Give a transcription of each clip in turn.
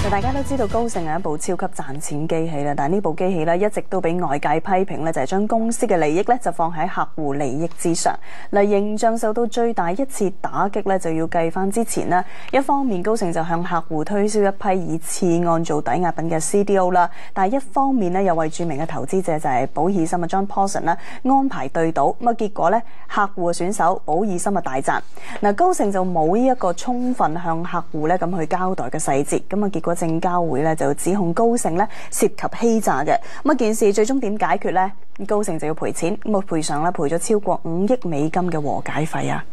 實大家都知道高盛係一部超級賺錢機器啦，但係呢部機器咧一直都俾外界批評咧，就係將公司嘅利益咧就放喺客戶利益之上。嗱，形象受到最大一次打擊咧，就要計翻之前啦。一方面高盛就向客戶推銷一批以次按做抵押品嘅 CDO 啦，但係一方面咧又為著名嘅投資者就係保爾森嘅 John Paulson 啦安排對賭，咁啊結果咧客戶嘅選手保爾森啊大賺。嗱，高盛就冇呢一個充分向客戶咧咁去交代嘅細節，咁啊結果證交會咧就指控高盛咧涉及欺詐嘅，咁啊件事最終點解決咧？高盛就要賠錢，咁啊賠償咧賠咗超過5億美金嘅和解費啊！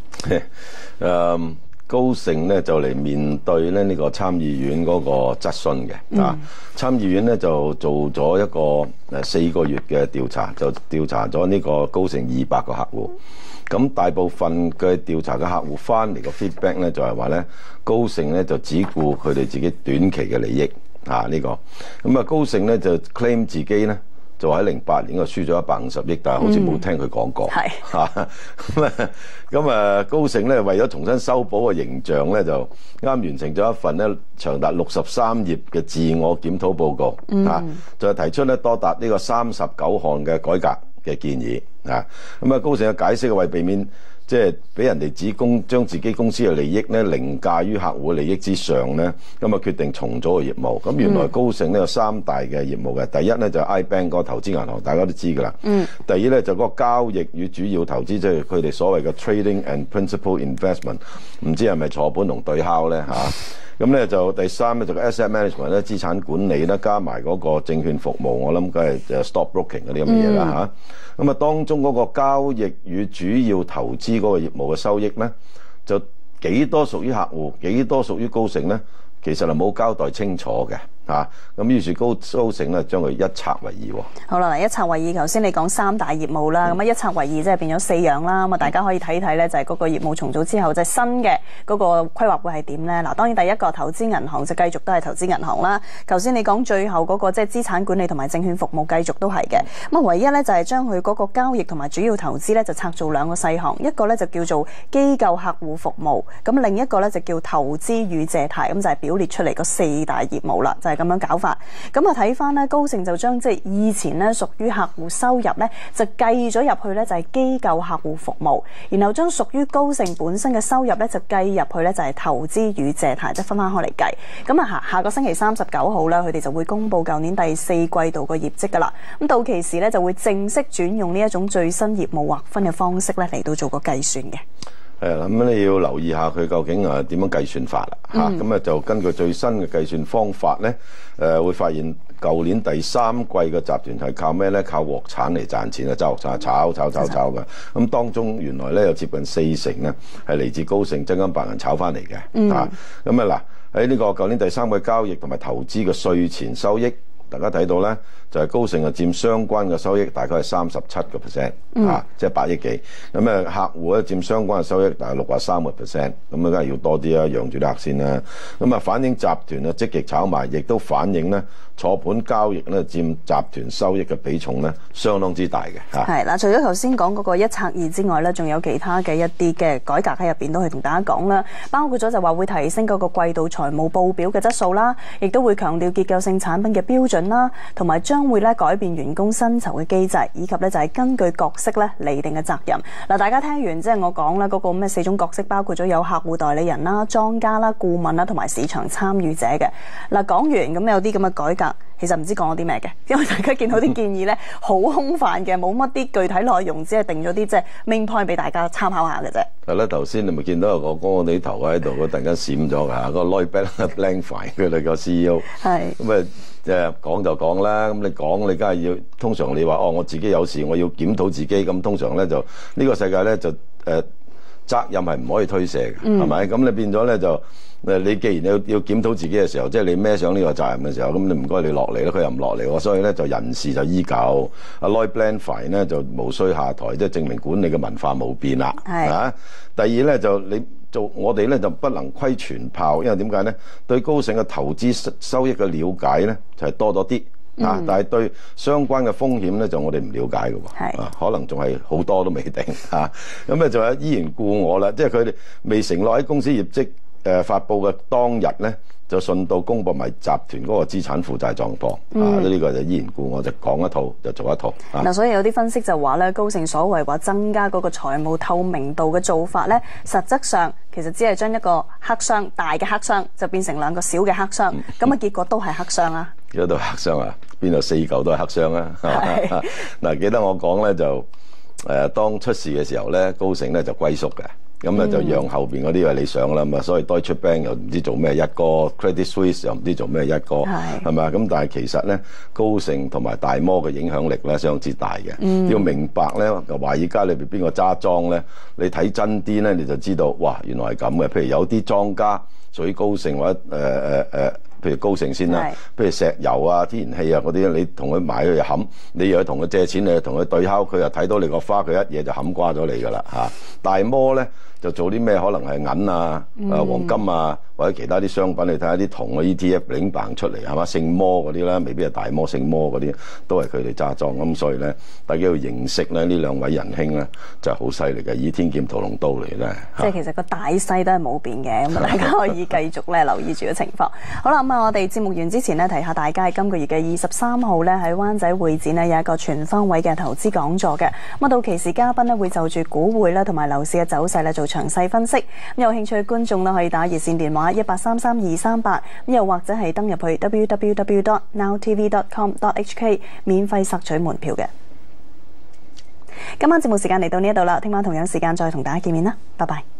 高盛咧就嚟面對咧呢個參議院嗰個質詢嘅，參議院咧就做咗一個4個月嘅調查，就調查咗呢個高盛200個客戶。咁大部分嘅調查嘅客戶翻嚟個 feedback 咧就係話咧，高盛咧就只顧佢哋自己短期嘅利益呢個。咁啊高盛咧就 claim 自己咧就喺08年輸咗150億，但係好似冇聽佢講過。咁高盛咧為咗重新修補個形象咧，就啱完成咗一份咧長達63頁嘅自我檢討報告，就提出咧多達呢個39項嘅改革嘅建議。咁啊高盛嘅解釋係為避免即係俾人哋指將自己公司嘅利益咧凌駕於客戶利益之上咧，咁啊決定重組個業務。咁原來高盛咧有3大嘅業務嘅，第一咧就係 iBank 個投資銀行，大家都知㗎啦。第二咧就嗰個交易與主要投資，即係佢哋所謂嘅 trading and principal investment， 唔知係咪坐本同對敲咧嚇？咁咧就第三咧就個 asset management 咧資產管理咧，加埋嗰個證券服務，我諗梗係就 stock broking 嗰啲咁嘅嘢啦嚇。咁啊當中嗰個交易與主要投資嗰個業務嘅收益咧，就幾多屬於客戶，幾多屬於高盛咧？其實係冇交代清楚嘅。咁於是高盛咧將佢一拆為二。好啦，一拆為二，頭先你講3大業務啦，咁一拆為二即係變咗4樣啦。咁啊大家可以睇睇咧，就係嗰個業務重組之後，就係新嘅嗰個規劃會係點咧？嗱，當然第一個投資銀行就繼續都係投資銀行啦。頭先你講最後嗰個即係資產管理同埋證券服務繼續都係嘅。咁啊唯一咧就係將佢嗰個交易同埋主要投資咧就拆做2個細項，一個咧就叫做機構客戶服務，咁另一個咧就叫投資與借貸，咁就係表列出嚟嗰4大業務啦，就係咁樣搞法。咁啊睇翻咧，高盛就將即係以前咧屬於客戶收入咧，就計咗入去咧就係機構客戶服務，然後將屬於高盛本身嘅收入咧就計入去咧就係投資與借貸，即係分開嚟計。咁啊下個星期39號咧，佢哋就會公布舊年第4季度個業績噶啦。咁到期時咧就會正式轉用呢一種最新業務劃分嘅方式咧嚟到做個計算嘅。咁你要留意下佢究竟點樣計算法啦。咁就根據最新嘅計算方法咧，會發現舊年第3季嘅集團係靠咩咧？靠獲產嚟賺錢啊！揸獲產炒嘅。咁當中原來咧有接近40%咧係嚟自高盛真金白銀炒翻嚟嘅。咁嗱喺呢個舊年第3季交易同埋投資嘅稅前收益，大家睇到咧就係高盛佔相關嘅收益大概係37%，即係8億幾。咁客戶咧佔相關嘅收益大概63%，咁梗係要多啲啊，養住啲客先啦。咁反映集團積極炒賣，亦都反映咧坐盤交易咧佔集團收益嘅比重咧相當之大嘅。係啦，除咗頭先講嗰個一拆二之外咧，仲有其他嘅一啲嘅改革喺入邊都係同大家講啦，包括咗就話會提升嗰個季度財務報表嘅質素啦，亦都會強調結構性產品嘅標準啦，同埋將會咧改變員工薪酬嘅機制，以及咧就係根據角色咧釐定嘅責任。嗱，大家聽完即係我講啦，嗰個咩4種角色，包括咗有客戶代理人啦、莊家啦、顧問啦，同埋市場參與者嘅。嗱，講完咁有啲咁嘅改革，其實唔知講咗啲咩嘅，因為大家見到啲建議咧好空泛嘅，冇乜啲具體內容，只係定咗啲即係 main point 俾大家參考下嘅啫。係啦，頭先你咪見到有個哥你頭喺度，佢突然間閃咗㗎，個 Lloyd Blankfein 佢哋個 CEO。係。咁即係講就講啦，咁你講你梗係要，通常你話我自己有事，我要檢討自己，咁通常咧就呢個世界咧就責任係唔可以推卸嘅，係咪？咁你變咗咧就你既然要檢討自己嘅時候，即係你孭上呢個責任嘅時候，咁你唔該你落嚟啦，佢又唔落嚟喎，所以咧就人事就依舊。阿 Lloyd Blankfein 咧就無需下台，即係證明管理嘅文化冇變啦。係。第二咧就我哋咧就不能窺全豹，因為點解咧？對高盛嘅投資收益嘅了解咧就係多咗啲。但係對相關嘅風險咧，就我哋唔了解嘅喎，可能仲係好多都未定咁咧就依然故我啦，即係佢哋未承諾喺公司業績發布嘅當日咧，就順道公佈埋集團嗰個資產負債狀況。呢個就依然故我就講一套就做一套。嗱，所以有啲分析就話咧，高盛所謂話增加嗰個財務透明度嘅做法咧，實質上其實只係將一個黑箱大嘅黑箱就變成兩個小嘅黑箱，咁啊結果都係黑箱啦。嗰度黑箱啊？邊度4嚿都係黑箱啊？嗱，記得我講咧就當出事嘅時候咧，高盛咧就龜縮嘅。咁咧就讓後邊嗰啲係理想啦，咁啊，所以 Deutsche Bank 又唔知做咩一哥 ，Credit Suisse 又唔知做咩一哥，係咪啊？咁但係其實咧，高盛同埋大摩嘅影響力咧相當之大嘅。要明白咧，華爾街裏邊邊個揸莊咧？你睇真啲咧，你就知道，哇，原來係咁嘅。譬如有啲莊家屬於高盛或者譬如高盛先啦，譬如石油啊、天然氣啊嗰啲，你同佢買佢就冚，你又去同佢借錢，你又同佢對敲，佢又睇到你個花，佢一嘢就冚瓜咗你噶啦嚇。大摩咧就做啲咩？可能係銀啊、黃金啊，或者其他啲商品，你睇下啲銅嘅 ETF 領棒出嚟係嘛？聖摩嗰啲啦，未必係大摩、聖摩嗰啲，都係佢哋揸莊。咁所以咧，大家要認識咧呢兩位仁兄咧，就係好犀利嘅，倚天劍屠龍刀嚟咧。即係其實個大勢都係冇變嘅，咁大家可以繼續咧留意住嘅情況。好啦，咁啊，我哋節目完之前呢，提下大家今個月嘅23號咧喺灣仔會展呢有一個全方位嘅投資講座嘅。咁啊，到期時嘉賓呢會就住股匯啦同埋樓市嘅走勢咧做詳細分析。咁有興趣嘅觀眾呢可以打熱線電話1833-238，咁又或者係登入去 www.nowtv.com.hk 免費索取門票嘅。今晚節目時間嚟到呢一度啦，聽晚同樣時間再同大家見面啦，拜拜。